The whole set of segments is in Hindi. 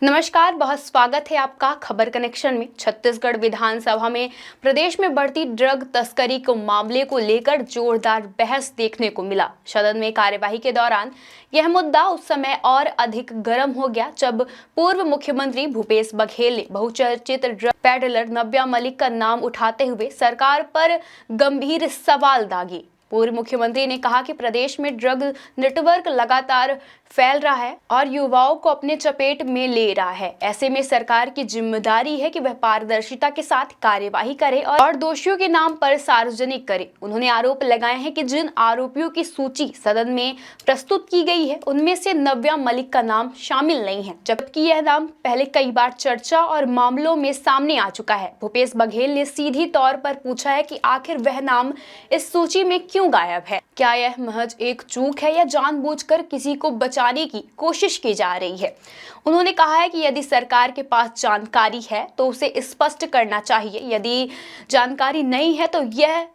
नमस्कार, बहुत स्वागत है आपका खबर कनेक्शन में। छत्तीसगढ़ विधानसभा में प्रदेश में बढ़ती ड्रग तस्करी को मामले को लेकर जोरदार बहस देखने को मिला। सदन में कार्यवाही के दौरान यह मुद्दा उस समय और अधिक गर्म हो गया जब पूर्व मुख्यमंत्री भूपेश बघेल ने बहुचर्चित ड्रग पेडलर नव्या मलिक का नाम उठाते हुए सरकार पर गंभीर सवाल दागे। पूर्व मुख्यमंत्री ने कहा कि प्रदेश में ड्रग नेटवर्क लगातार फैल रहा है और युवाओं को अपने चपेट में ले रहा है। ऐसे में सरकार की जिम्मेदारी है कि वह पारदर्शिता के साथ कार्यवाही करे और दोषियों के नाम पर सार्वजनिक करे। उन्होंने आरोप लगाए हैं कि जिन आरोपियों की सूची सदन में प्रस्तुत की गई है उनमें से नव्या मलिक का नाम शामिल नहीं है, जबकि यह नाम पहले कई बार चर्चा और मामलों में सामने आ चुका है। भूपेश बघेल ने सीधी तौर पर पूछा है कि आखिर वह नाम इस सूची में क्यों गायब है। क्या यह महज एक चूक है या जानबूझकर किसी को बचाने की कोशिश की जा रही है। उन्होंने कहा है कि यदि सरकार के पास जानकारी है तो उसे स्पष्ट करना चाहिए, यदि जानकारी नहीं है तो यह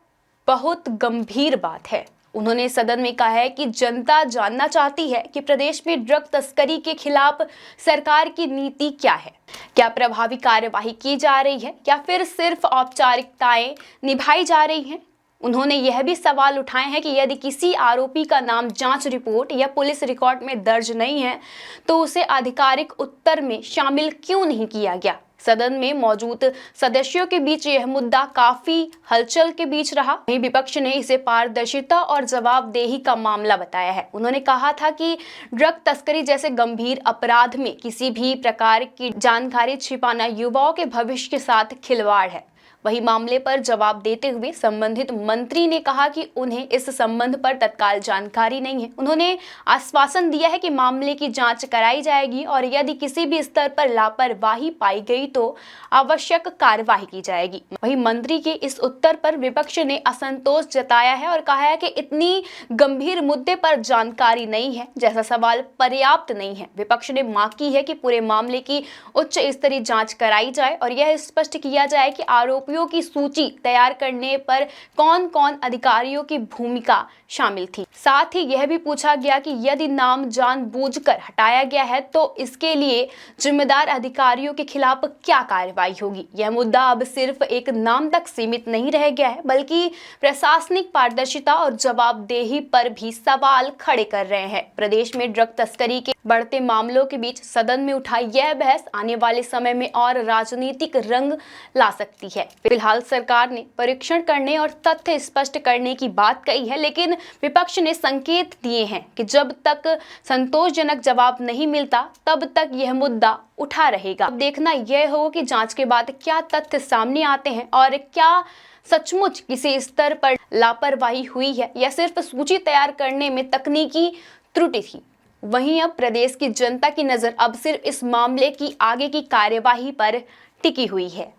बहुत गंभीर बात है। उन्होंने सदन में कहा है कि जनता जानना चाहती है कि प्रदेश में ड्रग तस्करी के खिलाफ सरकार की नीति क्या है, क्या प्रभावी कार्यवाही की जा रही है या फिर सिर्फ औपचारिकताएं निभाई जा रही हैं। उन्होंने यह भी सवाल उठाए हैं कि यदि किसी आरोपी का नाम जांच रिपोर्ट या पुलिस रिकॉर्ड में दर्ज नहीं है तो उसे आधिकारिक उत्तर में शामिल क्यों नहीं किया गया। सदन में मौजूद सदस्यों के बीच यह मुद्दा काफी हलचल के बीच रहा। वहीं विपक्ष ने इसे पारदर्शिता और जवाबदेही का मामला बताया है। उन्होंने कहा था कि ड्रग तस्करी जैसे गंभीर अपराध में किसी भी प्रकार की जानकारी छिपाना युवाओं के भविष्य के साथ खिलवाड़ है। वही मामले पर जवाब देते हुए संबंधित मंत्री ने कहा कि उन्हें इस संबंध पर तत्काल जानकारी नहीं है। उन्होंने आश्वासन दिया है कि मामले की जांच कराई जाएगी और यदि किसी भी स्तर पर लापरवाही पाई गई तो आवश्यक कार्यवाही की जाएगी। वही मंत्री के इस उत्तर पर विपक्ष ने असंतोष जताया है और कहा है कि इतनी गंभीर मुद्दे पर जानकारी नहीं है जैसा सवाल पर्याप्त नहीं है। विपक्ष ने मांग की है कि पूरे मामले की उच्च स्तरीय जांच कराई जाए और यह स्पष्ट किया जाए कि आरोपियों की सूची तैयार करने पर कौन कौन अधिकारियों की भूमिका शामिल थी। साथ ही यह भी पूछा गया कि यदि नाम जानबूझकर हटाया गया है तो इसके लिए जिम्मेदार अधिकारियों के खिलाफ क्या कार्रवाई होगी। यह मुद्दा अब सिर्फ एक नाम तक सीमित नहीं रह गया है बल्कि प्रशासनिक पारदर्शिता और जवाबदेही पर भी सवाल खड़े कर रहे हैं। प्रदेश में ड्रग तस्करी के बढ़ते मामलों के बीच सदन में उठाई यह बहस आने वाले समय में और राजनीतिक रंग ला सकती है। फिलहाल सरकार ने परीक्षण करने और तथ्य स्पष्ट करने की बात कही है, लेकिन विपक्ष ने संकेत दिए हैं कि जब तक संतोषजनक जवाब नहीं मिलता तब तक यह मुद्दा उठा रहेगा। अब देखना यह होगा कि जांच के बाद क्या तथ्य सामने आते हैं और क्या सचमुच किसी स्तर पर लापरवाही हुई है या सिर्फ सूची तैयार करने में तकनीकी त्रुटि थी। वहीं अब प्रदेश की जनता की नजर अब सिर्फ इस मामले की आगे की कार्यवाही पर टिकी हुई है।